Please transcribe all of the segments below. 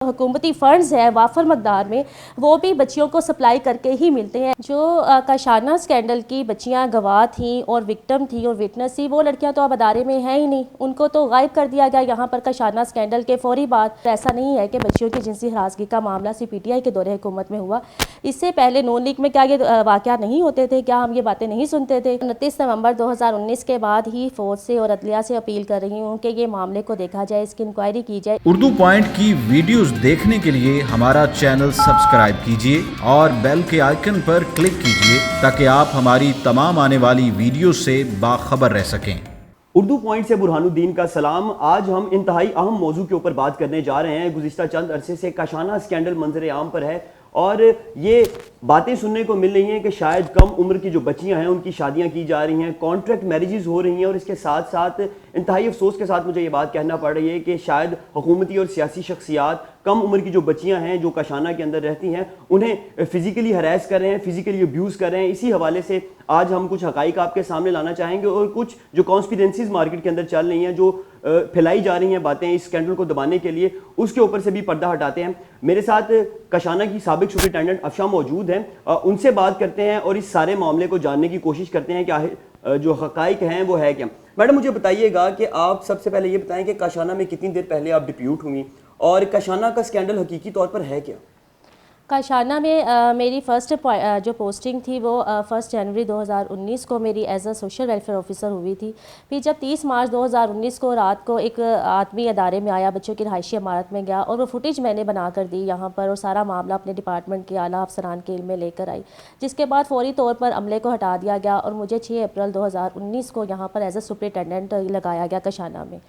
हुकूमती फ़ंड्स है वाफर मकदार में, वो भी बच्चियों को सप्लाई करके ही मिलते हैं। जो काशाना स्कैंडल की बच्चियां गवाह थीं और विक्टिम थी और विटनेस थी, वो लड़कियां तो अब अदारे में हैं ही नहीं, उनको तो गायब कर दिया गया। यहाँ पर काशाना स्कैंडल के फौरी बाद ऐसा नहीं है कि बच्चियों की जिनसी हरासगी का मामला CPTI के दौरे हुकूमत में हुआ। इससे पहले नून लीग में क्या ये वाक़या नहीं होते थे? क्या हम ये बातें नहीं सुनते थे? 29 नवंबर 2019 के बाद ही फौज से और अदलिया से अपील कर रही हूँ कि ये मामले को देखा जाए, इसकी इंक्वायरी की जाए। उर्दू पॉइंट की वीडियोस देखने के लिए हमारा चैनल सब्सक्राइब कीजिए और बेल के आइकन पर क्लिक कीजिए ताकि आप हमारी तमाम आने वाली वीडियो से बाखबर रह सकें। उर्दू पॉइंट से बुरहानुद्दीन का सलाम। आज हम इंतहाई अहम मौजू के ऊपर बात करने जा रहे हैं। गुज़िश्ता चंद अरसे से काशाना स्कैंडल मंजर आम पर है और ये बातें सुनने को मिल रही हैं कि शायद कम उम्र की जो बच्चियां हैं उनकी शादियां की जा रही हैं, कॉन्ट्रैक्ट मैरिजेस हो रही हैं और इसके साथ साथ इंतहाई अफसोस के साथ मुझे ये बात कहना पड़ रही है कि शायद हुकूमती और सियासी शख्सियात कम उम्र की जो बच्चियां हैं जो काशाना के अंदर रहती हैं उन्हें फिजिकली हरास कर रहे हैं, फिजिकली अब्यूज़ कर रहे हैं। इसी हवाले से आज हम कुछ हकाइक आपके सामने लाना चाहेंगे और कुछ जो कॉन्स्पिरेंसीज मार्केट के अंदर चल रही हैं, जो फैलाई जा रही हैं बातें इस स्कैंडल को दबाने के लिए, उसके ऊपर से भी पर्दा हटाते हैं। मेरे साथ काशाना की साबिक सुपरिटेंडेंट अफशा मौजूद हैं, उनसे बात करते हैं और इस सारे मामले को जानने की कोशिश करते हैं कि जो हकाइक हैं वो है क्या। मैडम मुझे बताइएगा कि आप सबसे पहले ये बताएं कि काशाना में कितनी देर पहले आप डिप्यूट हुई और काशाना का स्कैंडल हकीकी तौर पर है क्या? काशाना में मेरी फ़र्स्ट जो पोस्टिंग थी वो 1 जनवरी 2019 को मेरी as a social welfare officer हुई थी। फिर जब 30 मार्च 2019 को रात को एक आदमी अदारे में आया, बच्चों की रहायशी इमारत में गया और वो फुटेज मैंने बना कर दी यहाँ पर और सारा मामला अपने डिपार्टमेंट के आला अफसरान के इल्म में लेकर आई, जिसके बाद फौरी तौर पर अमले को हटा दिया गया और मुझे 6 अप्रैल 2019 को यहाँ पर एज अ सुपरिटेंडेंट लगाया गया काशाना में।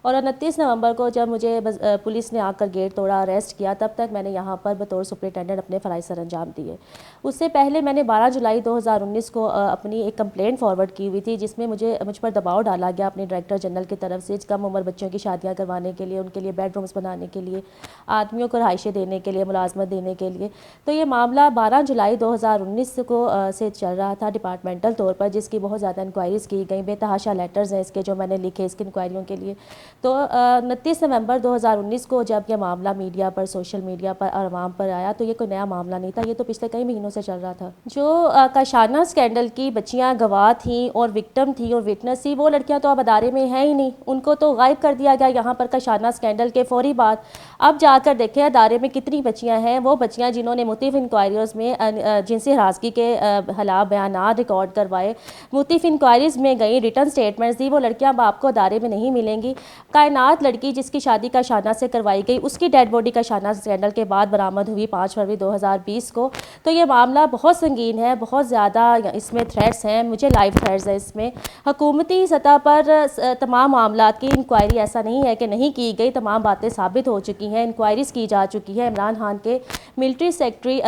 और 29 नवंबर को जब मुझे पुलिस ने आकर गेट तोड़ा, अरेस्ट किया, तब तक मैंने यहाँ पर बतौर सुपरिटेंडेंट अपने फ़राइज़ सर अंजाम दिए। उससे पहले मैंने 12 जुलाई 2019 को अपनी एक कंप्लेंट फॉरवर्ड की हुई थी, जिसमें मुझ पर दबाव डाला गया अपने डायरेक्टर जनरल की तरफ से कम उम्र बच्चों की शादियाँ करवाने के लिए, उनके लिए बेडरूम्स बनाने के लिए, आदमियों को रहायशें देने के लिए, मुलाजमत देने के लिए। तो ये मामला 12 जुलाई 2019 को से चल रहा था डिपार्टमेंटल तौर पर, जिसकी बहुत ज़्यादा इंक्वायरीज़ की गई, बेतहाशा लेटर्स हैं इसके जो मैंने लिखे इसकी इंक्वायरियों के लिए। तो 29 नवंबर 2019 को जब यह मामला मीडिया पर, सोशल मीडिया पर और आवाम पर आया, तो ये कोई नया मामला नहीं था, ये तो पिछले कई महीनों से चल रहा था। जो काशाना स्कैंडल की बच्चियां गवाह थीं और विक्टिम थी और विटनेस थी, वो लड़कियां तो अब अदारे में हैं ही नहीं, उनको तो गायब कर दिया गया यहाँ पर काशाना स्कैंडल के फौरी बाद। अब जाकर देखें अदारे में कितनी बच्चियाँ हैं, वो बच्चियाँ जिन्होंने मुख्तलिफ इंक्वायरीज़ में जिनसी हरासगी के खिलाफ बयान रिकॉर्ड करवाए, मुख्तलिफ इंक्वायरीज़ में गई, रिटर्न स्टेटमेंट्स दी, वो लड़कियाँ बाप को अदारे में नहीं मिलेंगी। कायनात लड़की जिसकी शादी काशाना से करवाई गई, उसकी डेड बॉडी काशाना स्कैंडल के बाद बरामद हुई 5 फरवरी 2020 को। तो ये मामला बहुत संगीन है, बहुत ज़्यादा इसमें थ्रेट्स हैं, मुझे लाइव थ्रेट्स हैं इसमें। हुकूमती सतह पर तमाम मामला की इंक्वायरी ऐसा नहीं है कि नहीं की गई, तमाम बातें साबित हो चुकी हैं, इंक्वायरीज़ की जा चुकी है। इमरान खान के मिलिट्री सेक्रेटरी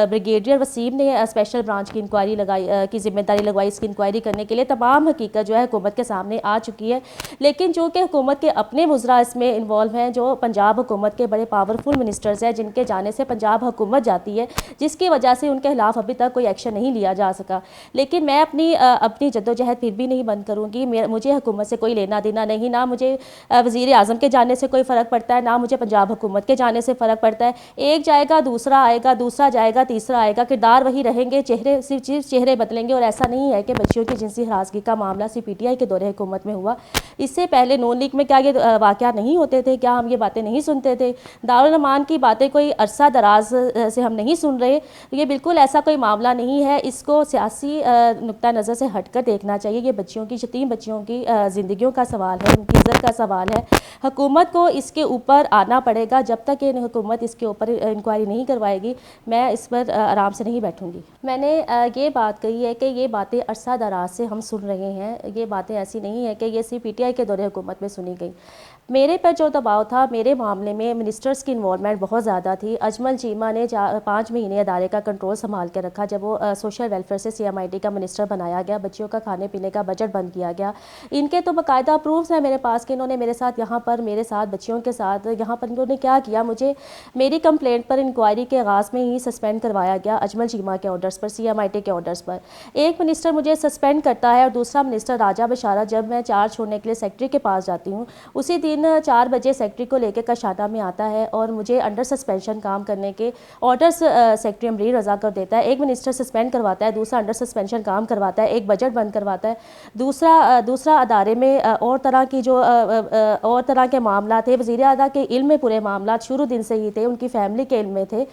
ब्रिगेडियर वसीम ने स्पेशल ब्रांच की इंक्वायरी की जिम्मेदारी लगवाई इसकी इंक्वायरी करने के लिए। तमाम हकीकत जो है हुकूमत के सामने आ चुकी है, लेकिन जो कि हुकूमत के अपने वज़रा इसमें इन्वॉल्व हैं, जो पंजाब हुकूमत के बड़े पावरफुल मिनिस्टर्स हैं, जिनके जाने से पंजाब हुकूमत जाती है, जिसकी वजह से उनके खिलाफ अभी तक कोई एक्शन नहीं लिया जा सका। लेकिन मैं अपनी जद्दोजहद फिर भी नहीं बंद करूँगी। मुझे हुकूमत से कोई लेना देना नहीं, ना मुझे वज़ीर आज़म के जाने से कोई फ़र्क पड़ता है, ना मुझे पंजाब हुकूमत के जाने से फ़र्क पड़ता है। एक जाएगा दूसरा आएगा, दूसरा जाएगा तीसरा आएगा, किरदार वही रहेंगे, सिर्फ चेहरे बदलेंगे। और ऐसा नहीं है कि बच्चियों की जिनसी हरासगी का मामला CPTI के दौरे हुकूमत में हुआ। इससे पहले नून लीग में क्या ये वाक़या नहीं होते थे? क्या हम ये बातें नहीं सुनते थे? दारुल अमान की बातें कोई अरसा दराज से हम नहीं सुन रहे। ये बिल्कुल ऐसा कोई मामला नहीं है, इसको सियासी नुक्ता नज़र से हटकर देखना चाहिए। ये बच्चियों की, यतीम बच्चियों की ज़िंदगियों का सवाल है, उनकी इज़्ज़त का सवाल है। हुकूमत को इसके ऊपर आना पड़ेगा। जब तक ये हुकूमत इसके ऊपर इंक्वायरी नहीं करवाएगी, मैं इस पर आराम से नहीं बैठूँगी। मैंने ये बात कही है कि ये बातें अरसा दराज से हम सुन रहे हैं, ये बातें ऐसी नहीं है कि ये CPTI के दौरे हुकूमत में सुनी गई। मेरे पर जो दबाव था, मेरे मामले में मिनिस्टर्स की इन्वॉल्वमेंट बहुत ज़्यादा थी। अजमल चीमा ने 5 महीने अदारे का कंट्रोल संभाल के रखा। जब वो सोशल वेलफेयर से CMIT का मिनिस्टर बनाया गया, बच्चियों का खाने पीने का बजट बंद किया गया। इनके तो बाकायदा प्रूफ्स हैं मेरे पास कि इन्होंने मेरे साथ यहाँ पर, मेरे साथ बच्चियों के साथ यहाँ पर इन्होंने क्या किया। मुझे मेरी कंप्लेंट पर इंक्वायरी के आगाज़ में ही सस्पेंड करवाया गया अजमल चीमा के ऑर्डर्स पर, CMIT के ऑर्डर्स पर। एक मिनिस्टर मुझे सस्पेंड करता है और दूसरा मिनिस्टर राजा बशारा, जब मैं चार्ज छोड़ने के लिए सेक्रेटरी के पास जाती हूँ, उसी दिन दिन 4 बजे सेक्रेटरी को लेकर कशाना में आता है और मुझे अंडर सस्पेंशन काम करने के ऑर्डर्स सेक्रेटरी अमरीर रज़ा कर देता है। एक मिनिस्टर सस्पेंड करवाता है, दूसरा अंडर सस्पेंशन काम करवाता है, एक बजट बंद करवाता है, दूसरा अदारे में और तरह के मामला थे। वज़ीर आला के इल्म में पूरे मामला शुरू दिन से ही थे, उनकी फैमिली के इल्म में थे।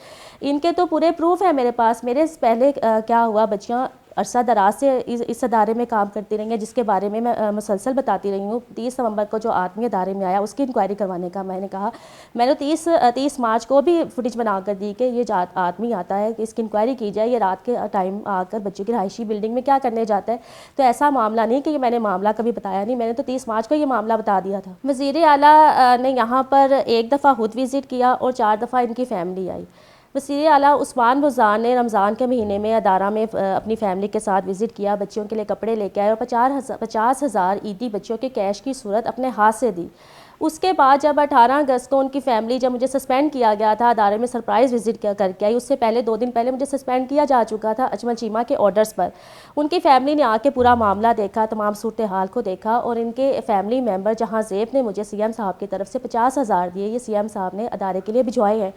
इनके तो पूरे प्रूफ है मेरे पास। मेरे पहले क्या हुआ, बच्चियाँ अरसा दराज से इस अदारे में काम करती रही हैं, जिसके बारे में मैं मुसलसल बताती रही हूँ। 30 नवंबर को जो आदमी अदारे में आया उसकी इंक्वायरी करवाने का मैंने कहा। मैंने 30 मार्च को भी फुटेज बना कर दी कि ये आदमी आता है कि इसकी इंक्वायरी की जाए, ये रात के टाइम आकर बच्चों की रहायशी बिल्डिंग में क्या करने जाता है। तो ऐसा मामला नहीं कि ये मैंने मामला कभी बताया नहीं, मैंने तो 30 मार्च को ये मामला बता दिया था। वज़ीर आला ने यहाँ पर एक दफ़ा खुद विज़िट किया और 4 दफ़ा इनकी फैमिली आई। वज़ीर आला उस्मान बुज़दार ने रमज़ान के महीने में अदारा में अपनी फ़ैमिली के साथ विज़िट किया, बच्चियों के लिए कपड़े लेके आए और 50,000 ईदी बच्चों के कैश की सूरत अपने हाथ से दी। उसके बाद जब 18 अगस्त को उनकी फ़ैमिली, जब मुझे सस्पेंड किया गया था, अदारे में सरप्राइज़ विज़िट करके आई। उससे पहले 2 दिन पहले मुझे सस्पेंड किया जा चुका था अजमल चीमा के ऑर्डर्स पर। उनकी फ़ैमिली ने आके पूरा मामला देखा, तमाम सूरत हाल को देखा और इनके फैमिली मेम्बर जहाँ ज़ेब ने मुझे सीएम साहब की तरफ से 50,000 दिए, ये सीएम साहब ने अदारे के लिए भिजवाए हैं।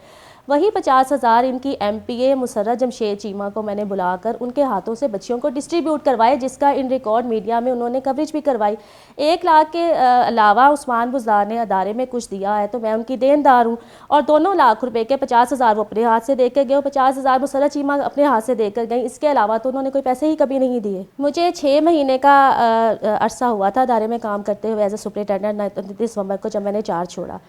वही 50,000 इनकी MPA मुसर्रत जमशेद चीमा को मैंने बुलाकर उनके हाथों से बच्चियों को डिस्ट्रीब्यूट करवाए, जिसका इन रिकॉर्ड मीडिया में उन्होंने कवरेज भी करवाई। 1 लाख के अलावा उस्मान बुज़दार ने अदारे में कुछ दिया है तो मैं उनकी देनदार हूँ, और 2 लाख रुपए के 50,000 वो अपने हाथ से देकर गए और 50,000 मुसर्रत चीमा अपने हाथ से देकर गई। इसके अलावा तो उन्होंने कोई पैसे ही कभी नहीं दिए। मुझे 6 महीने का अरसा हुआ था अदारे में काम करते हुए एज ए सुपरिटेंडेंट। 29 नवंबर को जब मैंने चार्ज छोड़ा,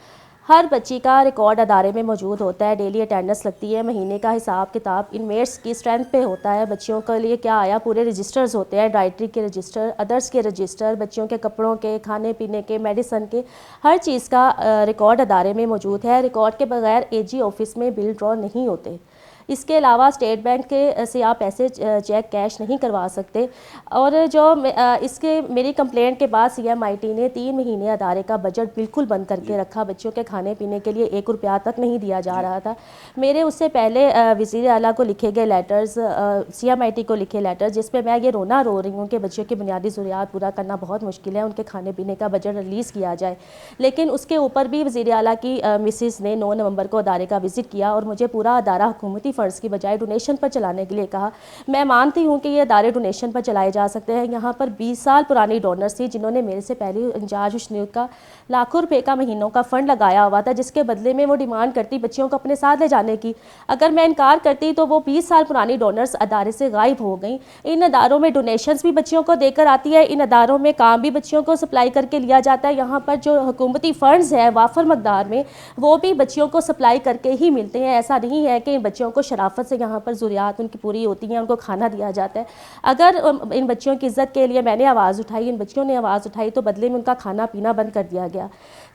हर बच्ची का रिकॉर्ड अदारे में मौजूद होता है, डेली अटेंडेंस लगती है, महीने का हिसाब किताब इनमेट्स की स्ट्रेंथ पे होता है, बच्चियों के लिए क्या आया, पूरे रजिस्टर्स होते हैं, डाइटरी के रजिस्टर, अदर्स के रजिस्टर, बच्चियों के कपड़ों के, खाने पीने के, मेडिसन के, हर चीज़ का रिकॉर्ड अदारे में मौजूद है। रिकॉर्ड के बगैर AG ऑफिस में बिल ड्रॉ नहीं होते। इसके अलावा स्टेट बैंक के से आप पैसे चेक कैश नहीं करवा सकते। और जो इसके मेरी कंप्लेंट के बाद CMIT ने 3 महीने अदारे का बजट बिल्कुल बंद करके रखा। बच्चों के खाने पीने के लिए 1 रुपया तक नहीं दिया जा रहा था। मेरे उससे पहले वज़ीर आला को लिखे गए लेटर्स, CMIT को लिखे लेटर्स, जिसमें मैं ये रोना रो रही हूँ कि बच्चों की बुनियादी ज़रूरियात पूरा करना बहुत मुश्किल है, उनके खाने पीने का बजट रिलीज़ किया जाए। लेकिन उसके ऊपर भी वज़ीर आला की मिसिस ने 9 नवंबर को अदारे का विज़िट किया और मुझे पूरा अदारा हुकूमती फ़र्ज़ की बजाय डोनेशन पर चलाने के लिए कहा। मैं मानती हूँ कि ये अदारे डोनेशन पर चलाए जा सकते हैं। यहाँ पर 20 साल पुरानी डोनर्स थी जिन्होंने मेरे से पहले इंचार्ज हुस्नियत का लाखों रुपए का महीनों का फ़ंड लगाया हुआ था, जिसके बदले में वो डिमांड करती बच्चियों को अपने साथ ले जाने की। अगर मैं इनकार करती तो वो 20 साल पुरानी डोनर्स अदारे से गायब हो गई। इन अदारों में डोनेशंस भी बच्चियों को देकर आती है, इन अदारों में काम भी बच्चियों को सप्लाई करके लिया जाता है। यहाँ पर जो हुकूमती फ़ंड्स है वाफर मकदार में, वो भी बच्चियों को सप्लाई करके ही मिलते हैं। ऐसा नहीं है कि इन बच्चियों को शराफत से यहाँ पर ज़रूरियात उनकी पूरी होती हैं, उनको खाना दिया जाता है। अगर इन बच्चियों की इज़्ज़त के लिए मैंने आवाज़ उठाई, इन बच्चियों ने आवाज़ उठाई, तो बदले में उनका खाना पीना बंद कर दिया गया।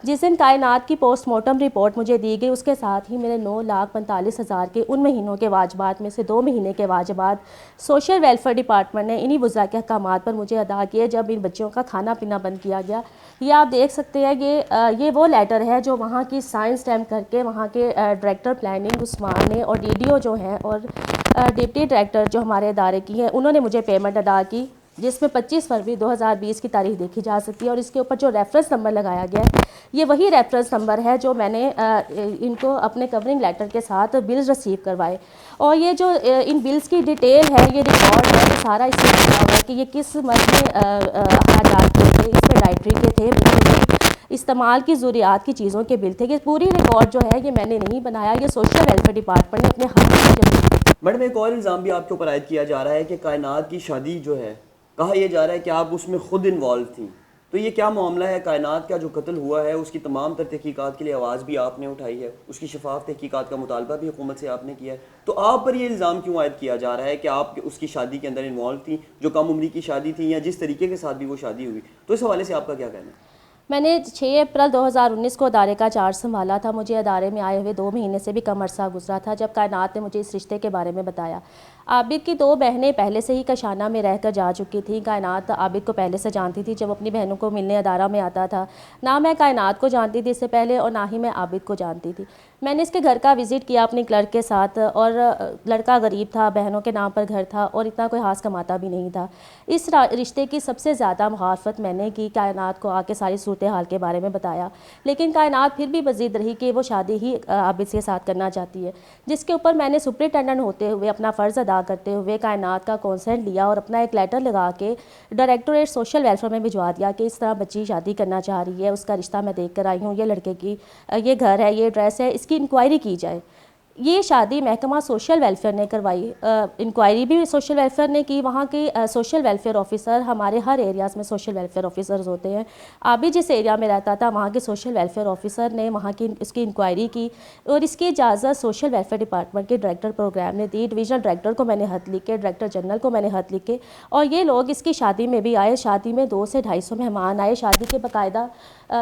जिस दिन कायनात की पोस्टमार्टम रिपोर्ट मुझे दी गई, उसके साथ ही मेरे 9,45,000 के उन महीनों के वाजबात में से 2 महीने के वाजबात सोशल वेलफेयर डिपार्टमेंट ने इन्हीं वज़ा के अहकामात पर मुझे अदा किए जब इन बच्चों का खाना पीना बंद किया गया। ये आप देख सकते हैं, ये वो लेटर है जो वहाँ की साइंस स्टैम्प करके वहाँ के डायरेक्टर प्लानिंग उस्मान ने और DDO जो हैं और डिप्टी डायरेक्टर जो हमारे अदारे की हैं, उन्होंने मुझे पेमेंट अदा की, जिसमें 25 फरवरी 2020 की तारीख देखी जा सकती है। और इसके ऊपर जो रेफरेंस नंबर लगाया गया है, ये वही रेफरेंस नंबर है जो मैंने इनको अपने कवरिंग लेटर के साथ बिल्स रिसीव करवाए। और ये जो इन बिल्स की डिटेल है, ये रिकॉर्ड है, ये सारा इसमें लिखा हुआ है कि ये किस मद में अखराजात के थे, इसमें डाइटरी के थे, बच्चों के इस्तेमाल की ज़रूरियात की चीज़ों के बिल थे। ये पूरी रिकॉर्ड जो है ये मैंने नहीं बनाया, ये सोशल वेलफेयर डिपार्टमेंट ने अपने हाथ में। मैडम, एक और इल्ज़ाम भी आपके ऊपर आयद किया जा रहा है कि कायनात की शादी जो है, कहा यह जा रहा है कि आप उसमें खुद इन्वॉल्व थी। तो ये क्या मामला है? कायनात का जो कत्ल हुआ है उसकी तमाम तर तहकीकात के लिए आवाज़ भी आपने उठाई है, उसकी शफाफ तहकीकात का मुतालबा भी हुकूमत से आपने किया है, तो आप पर ये इल्ज़ाम क्यों आयद किया जा रहा है कि आप उसकी शादी के अंदर इन्वॉल्व थी, जो कम उम्री की शादी थी या जिस तरीके के साथ भी वो शादी हुई? तो इस हवाले से आपका क्या कहना है? मैंने 6 अप्रैल 2019 को अदारे का चार्ज संभाला था। मुझे अदारे में आए हुए 2 महीने से भी कम अरसा गुजरा था जब कायनात ने मुझे इस रिश्ते के बारे में बताया। आबिद की 2 बहनें पहले से ही कशाना में रहकर जा चुकी थी। कायनात आबिद को पहले से जानती थी, जब अपनी बहनों को मिलने अदारा में आता था। ना मैं कायनात को जानती थी इससे पहले और ना ही मैं आबिद को जानती थी। मैंने इसके घर का विज़िट किया अपने क्लर्क के साथ, और लड़का गरीब था, बहनों के नाम पर घर था और इतना कोई हाथ कमाता भी नहीं था। इस रिश्ते की सबसे ज़्यादा मुखालफत मैंने की, कायनात को आके सारी सूरत हाल के बारे में बताया, लेकिन कायनात फिर भी बज़िद रही कि वो शादी ही आबिद के साथ करना चाहती है, जिसके ऊपर मैंने सुपरिटेंडेंट होते हुए अपना फ़र्ज़ अदा करते हुए कायनात का कॉन्सेंट लिया और अपना एक लेटर लगा के डायरेक्टोरेट सोशल वेलफेयर में भिजवा दिया कि इस तरह बच्ची शादी करना चाह रही है, उसका रिश्ता मैं देख कर आई हूँ, ये लड़के की ये घर है, ये एड्रेस है, इसकी इंक्वायरी की जाए। ये शादी महकमा सोशल वेलफेयर ने करवाई। इंक्वायरी भी सोशल वेलफेयर ने की। वहाँ के सोशल वेलफेयर ऑफिसर, हमारे हर एरियाज़ में सोशल वेलफेयर ऑफिसर्स होते हैं, आबिद जिस एरिया में रहता था वहाँ के सोशल वेलफेयर ऑफिसर ने वहाँ की इसकी इंक्वायरी की और इसकी इजाज़त सोशल वेलफेयर डिपार्टमेंट के डायरेक्टर प्रोग्राम ने दी। डिवीजनल डायरेक्टर को मैंने खत लिखे, डायरेक्टर जनरल को मैंने खत लिखे, और ये लोग इसकी शादी में भी आए। शादी में 200 से 250 मेहमान आए। शादी के बाकायदा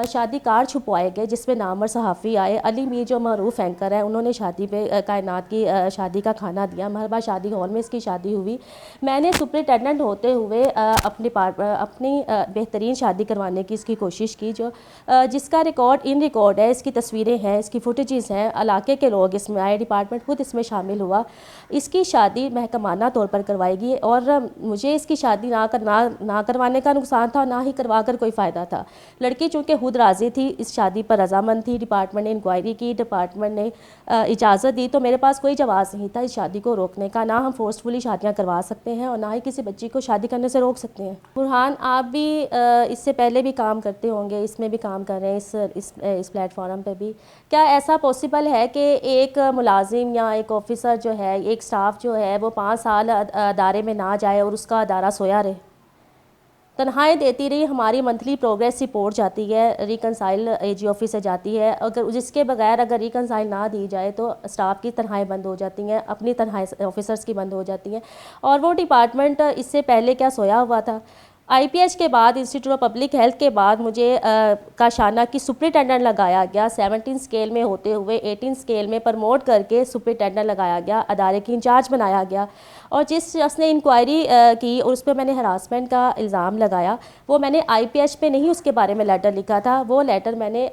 शादी कार्ड छुपवाए गए जिसमें नामवर सहाफ़ी आए। अली मीर जो मरूफ एंकर है उन्होंने शादी पे कायनात की शादी का खाना दिया। महरबा शादी हॉल में इसकी शादी हुई। मैंने सुपरिटेंडेंट होते हुए अपनी बेहतरीन शादी करवाने की इसकी कोशिश की, जो जिसका रिकॉर्ड इन रिकॉर्ड है, इसकी तस्वीरें हैं, इसकी फुटेजेस हैं, इलाके के लोग इसमें आए, डिपार्टमेंट खुद इसमें शामिल हुआ। इसकी शादी महकमाना तौर पर करवाएगी और मुझे इसकी शादी ना करवाने का नुकसान था, ना ही करवा कर कोई फ़ायदा था। लड़की चूँकि खुद राज़ी थी, इस शादी पर रजामंद थी, डिपार्टमेंट ने इंक्वायरी की, डिपार्टमेंट ने इजाज़त दी, तो मेरे पास कोई जवाज़ नहीं था इस शादी को रोकने का। ना हम फोर्सफुली शादियां करवा सकते हैं और ना ही किसी बच्ची को शादी करने से रोक सकते हैं। बुरहान, आप भी इससे पहले भी काम करते होंगे, इसमें भी काम कर रहे हैं, इस प्लेटफॉर्म पे भी। क्या ऐसा पॉसिबल है कि एक मुलाजिम या एक ऑफिसर जो है, एक स्टाफ जो है, वो 5 साल अदारे में ना जाए और उसका अदारा सोया रहे? तनख्वाहें देती रही, हमारी मंथली प्रोग्रेस रिपोर्ट जाती है, रिकनसाइल एजी ऑफिस से जाती है, अगर जिसके बगैर अगर रिकनसाइल ना दी जाए तो स्टाफ की तनख्वाहें बंद हो जाती हैं, अपनी तनख्वाहें ऑफिसर्स की बंद हो जाती हैं। और वो डिपार्टमेंट इससे पहले क्या सोया हुआ था? IPH के बाद, इंस्टीट्यूट ऑफ पब्लिक हेल्थ के बाद मुझे काशाना की सुपरिटेंडेंट लगाया गया। 17 स्केल में होते हुए 18 स्केल में प्रमोट करके सुपरिटेंडेंट लगाया गया, अदारे की इंचार्ज बनाया गया। और जिस शख्स ने इंक्वायरी की और उस पर मैंने हरासमेंट का इल्ज़ाम लगाया, वो मैंने IPH पे नहीं उसके बारे में लेटर लिखा था। वो लेटर मैंने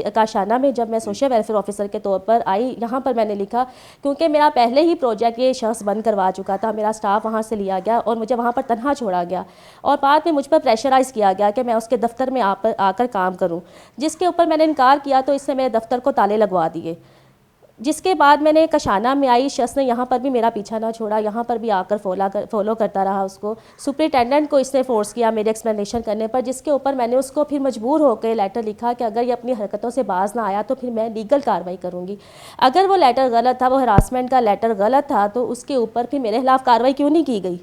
काशाना में, जब मैं सोशल वेलफेयर ऑफिसर के तौर पर आई, यहाँ पर मैंने लिखा, क्योंकि मेरा पहले ही प्रोजेक्ट ये शख्स बंद करवा चुका था, मेरा स्टाफ वहाँ से लिया गया और मुझे वहाँ पर तनहा छोड़ा गया और बाद में मुझ पर प्रेशराइज़ किया गया कि मैं उसके दफ्तर में आकर काम करूँ, जिसके ऊपर मैंने इनकार किया तो इसने मेरे दफ्तर को ताले लगवा दिए। जिसके बाद मैंने कशाना में आई, शख्स ने यहाँ पर भी मेरा पीछा ना छोड़ा, यहाँ पर भी आकर फॉलो करता रहा उसको। सुपरिटेंडेंट को इसने फोर्स किया मेरे एक्सप्लेनेशन करने पर, जिसके ऊपर मैंने उसको फिर मजबूर होकर लेटर लिखा कि अगर ये अपनी हरकतों से बाज ना आया तो फिर मैं लीगल कार्रवाई करूँगी। अगर वो लेटर गलत था, वो हरासमेंट का लेटर गलत था, तो उसके ऊपर फिर मेरे खिलाफ कार्रवाई क्यों नहीं की गई?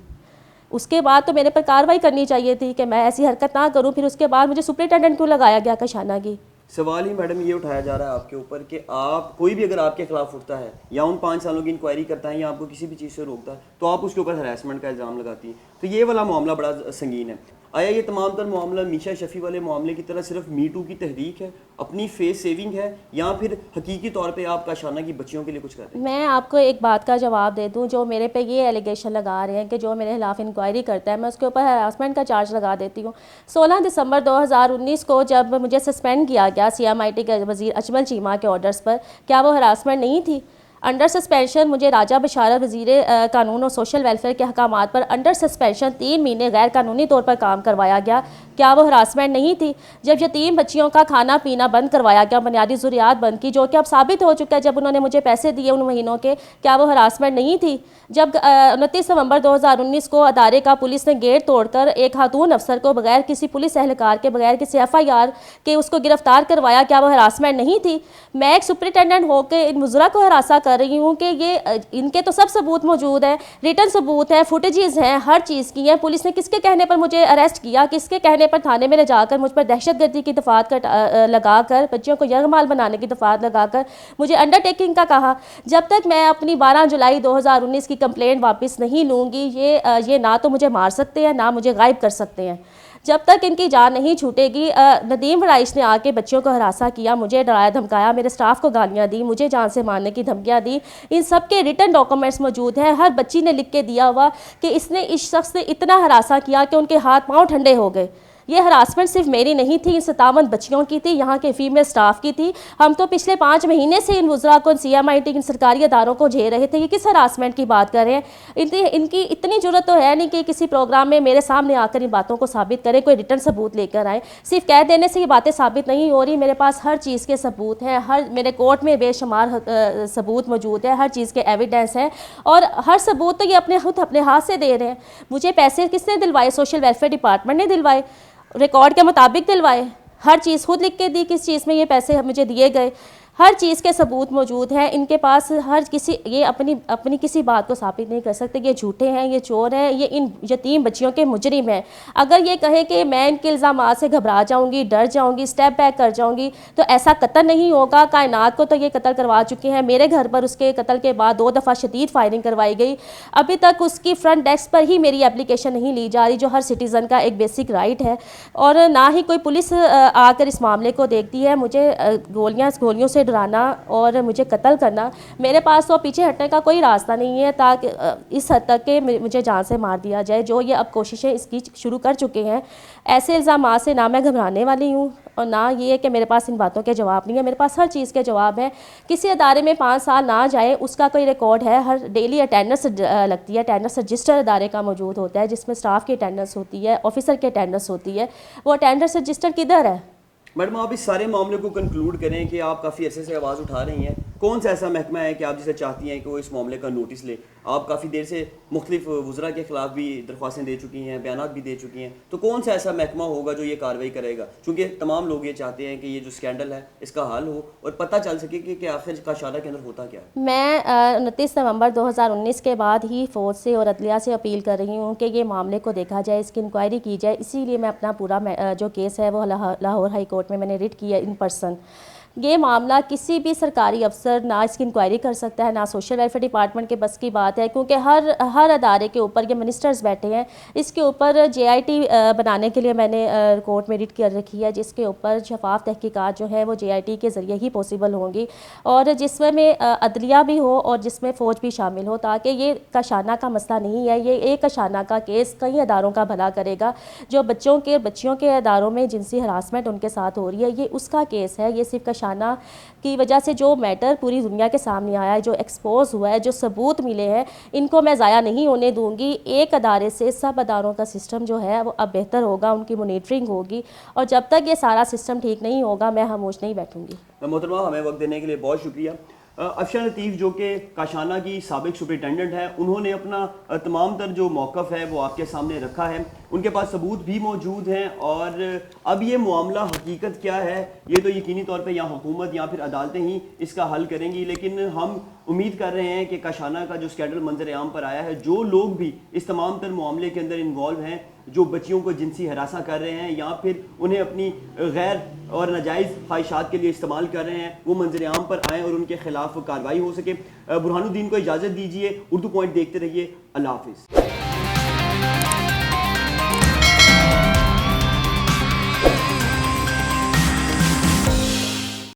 उसके बाद तो मेरे पर कार्रवाई करनी चाहिए थी कि मैं ऐसी हरकत ना करूं। फिर उसके बाद मुझे सुपरिटेंडेंट क्यों लगाया गया कशाना की? सवाल ही मैडम ये उठाया जा रहा है आपके ऊपर कि आप कोई भी अगर आपके खिलाफ उठता है या उन 5 सालों की इंक्वायरी करता है या आपको किसी भी चीज़ से रोकता है तो आप उसके ऊपर हरासमेंट का इल्ज़ाम लगाती है। तो ये वाला मामला बड़ा संगीन है। आया ये तमाम तर मामला मीशा शफ़ी वाले मामले की तरह सिर्फ मी टू की तहरीक है, अपनी फेस सेविंग है, या फिर हकीकी तौर पे आप काशाना की बच्चियों के लिए कुछ कर रहे हैं? मैं आपको एक बात का जवाब दे दूं, जो मेरे पे ये एलिगेशन लगा रहे हैं कि जो मेरे खिलाफ इंक्वायरी करता है मैं उसके ऊपर हरासमेंट का चार्ज लगा देती हूँ। 16 दिसंबर 2019 को जब मुझे सस्पेंड किया गया CMIT के वज़ीर अजमल चीमा के ऑर्डर्स पर, क्या वो हरासमेंट नहीं थी? अंडर सस्पेंशन मुझे राजा बशारत वज़ीर कानून और सोशल वेलफेयर के अहकामात पर अंडर सस्पेंशन 3 महीने गैर कानूनी तौर पर काम करवाया गया। क्या वो हरासमेंट नहीं थी? जब यतीम बच्चियों का खाना पीना बंद करवाया गया, बुनियादी ज़रूरियात बंद की, जो कि अब साबित हो चुका है जब उन्होंने मुझे पैसे दिए उन महीनों के, क्या वो हरासमेंट नहीं थी? जब 29 नवंबर 2019 को अदारे का पुलिस ने गेट तोड़कर एक खातून अफसर को बगैर किसी पुलिस एहलकार के, बगैर किसी FIR के उसको गिरफ्तार करवाया, क्या वो हरासमेंट नहीं थी? मैं एक सुपरिटेंडेंट होकर इन मुजरा को हरासा कर रही हूँ कि ये इनके तो सब सबूत मौजूद हैं, रिटर्न सबूत हैं, फुटेजेस हैं, हर चीज़ की हैं। पुलिस ने किसके कहने पर मुझे अरेस्ट किया, किसके कहने पर थाने में ले जाकर मुझ पर दहशतगर्दी की दफात लगाकर, बच्चियों को यरगमाल बनाने की दफात लगाकर मुझे अंडरटेकिंग का कहा। जब तक मैं अपनी 12 जुलाई 2019 की कंप्लेंट वापस नहीं लूँगी, ये ना तो मुझे मार सकते हैं, ना मुझे गायब कर सकते हैं। जब तक इनकी जान नहीं छूटेगी। नदीम वराइश ने आके बच्चियों को हरासा किया, मुझे डराया धमकाया, मेरे स्टाफ को गालियाँ दी, मुझे जान से मारने की धमकियाँ दी। इन सब के रिटर्न डॉक्यूमेंट्स मौजूद हैं। हर बच्ची ने लिख के दिया हुआ कि इसने इस शख्स ने इतना हरासा किया कि उनके हाथ पाँव ठंडे हो गए। ये हरासमेंट सिर्फ मेरी नहीं थी, इन 57 बच्चियों की थी, यहाँ के फीमेल स्टाफ की थी। हम तो पिछले 5 महीने से इन वुज़रा को, CMIT, इन सरकारी अदारों को झेल रहे थे। ये किस हरासमेंट की बात कर रहे हैं? इनकी इतनी ज़रूरत तो है नहीं कि किसी प्रोग्राम में मेरे सामने आकर इन बातों को साबित करें, कोई रिटर्न सबूत लेकर आए। सिर्फ कह देने से ये बातें साबित नहीं हो रही। मेरे पास हर चीज़ के सबूत हैं, मेरे कोर्ट में बेशुमार सबूत मौजूद है, हर चीज़ के एविडेंस है, और हर सबूत तो ये अपने हाथ से दे रहे हैं। मुझे पैसे किसने दिलवाए? सोशल वेलफेयर डिपार्टमेंट ने दिलवाए, रिकॉर्ड के मुताबिक दिलवाए। हर चीज़ खुद लिख के दी, किस चीज़ में ये पैसे मुझे दिए गए, हर चीज़ के सबूत मौजूद हैं इनके पास। हर किसी ये अपनी किसी बात को साबित नहीं कर सकते। ये झूठे हैं, ये चोर हैं, ये इन यतीम बच्चियों के मुजरिम हैं। अगर ये कहें कि मैं इनके इल्ज़ामात से घबरा जाऊंगी, डर जाऊंगी, स्टेप बैक कर जाऊंगी, तो ऐसा कत्ल नहीं होगा। कायनात को तो ये कत्ल करवा चुके हैं। मेरे घर पर उसके कत्ल के बाद 2 दफ़ा शदीद फायरिंग करवाई गई। अभी तक उसकी फ्रंट डेस्क पर ही मेरी एप्लीकेशन नहीं ली जा रही, जो हर सिटीज़न का एक बेसिक राइट है। और ना ही कोई पुलिस आकर इस मामले को देखती है। मुझे गोलियों से डराना और मुझे कत्ल करना, मेरे पास तो पीछे हटने का कोई रास्ता नहीं है, ताकि इस हद तक के मुझे जान से मार दिया जाए, जो ये अब कोशिशें इसकी शुरू कर चुके हैं। ऐसे इल्ज़ामात से ना मैं घबराने वाली हूँ और ना ये है कि मेरे पास इन बातों के जवाब नहीं है। मेरे पास हर चीज़ के जवाब है। किसी अदारे में 5 साल ना जाए उसका कोई रिकॉर्ड है। हर डेली अटेंडेंस लगती है, अटेंडेंस रजिस्टर अदारे का मौजूद होता है, जिसमें स्टाफ की अटेंडेंस होती है, ऑफिसर की अटेंडेंस होती है। वो अटेंडेंस रजिस्टर किधर है? मैडम, आप इस सारे मामले को कंक्लूड करें कि आप काफ़ी अरसे से आवाज़ उठा रही हैं। कौन सा ऐसा महकमा है कि आप जिसे चाहती हैं कि वो इस मामले का नोटिस ले? आप काफ़ी देर से मुख्तलिफ वुज़रा के ख़िलाफ़ भी दरख्वास्तें दे चुकी हैं, बयानात भी दे चुकी हैं, तो कौन सा ऐसा महकमा होगा जो ये कार्रवाई करेगा? क्योंकि तमाम लोग ये चाहते हैं कि ये जो स्कैंडल है इसका हल हो और पता चल सके कि आखिर काशाना के अंदर होता क्या है। मैं 29 नवंबर 2019 के बाद ही फ़ौज से और अदलिया से अपील कर रही हूँ कि ये मामले को देखा जाए, इसकी इंक्वायरी की जाए। इसीलिए मैं अपना पूरा जो केस है वो लाहौर हाई कोर्ट में मैंने रिट किया इन पर्सन। ये मामला किसी भी सरकारी अफसर ना इसकी इंक्वायरी कर सकता है, ना सोशल वेलफेयर डिपार्टमेंट के बस की बात है, क्योंकि हर अदारे के ऊपर ये मिनिस्टर्स बैठे हैं। इसके ऊपर JIT बनाने के लिए मैंने कोर्ट में रिट कर रखी है, जिसके ऊपर शफाफ तहकीकात जो है वो JIT के ज़रिए ही पॉसिबल होंगी, और जिसमें अदलिया भी हो और जिसमें फ़ौज भी शामिल हो, ताकि ये काशाना का मसला नहीं है। ये एक काशाना का केस कई अदारों का भला करेगा। जो बच्चियों के अदारों में जिनसी हरासमेंट उनके साथ हो रही है, ये उसका केस है। ये सिर्फ काशाना की वजह से जो मैटर पूरी दुनिया के सामने आया है, जो एक्सपोज हुआ है, जो सबूत मिले हैं, इनको मैं ज़ाया नहीं होने दूंगी। एक अदारे से सब अदारों का सिस्टम जो है वो अब बेहतर होगा, उनकी मॉनिटरिंग होगी, और जब तक ये सारा सिस्टम ठीक नहीं होगा मैं खामोश नहीं बैठूंगी। मोहतरमा, हमें वक्त देने के लिए बहुत शुक्रिया। अफशा लतीफ़ जो कि काशाना की साबिक सुपरिटेंडेंट है, उन्होंने अपना तमाम तर जो मौक़िफ़ है वो आपके सामने रखा है। उनके पास सबूत भी मौजूद हैं, और अब ये मामला हकीकत क्या है ये तो यकीनी तौर पे या हुकूमत या फिर अदालतें ही इसका हल करेंगी। लेकिन हम उम्मीद कर रहे हैं कि काशाना का जो स्कैंडल मंजर आम पर आया है, जो लोग भी इस तमाम तर मामले के अंदर इन्वॉल्व हैं, जो बच्चियों को जिनसी हरासा कर रहे हैं या फिर उन्हें अपनी गैर और नाजायज़ ख्वाहिशात के लिए इस्तेमाल कर रहे हैं, वो मंजर आम पर आएँ और उनके खिलाफ कार्रवाई हो सके। बुरहानुद्दीन को इजाज़त दीजिए। उर्दू पॉइंट देखते रहिए। अल्लाह हाफिज़।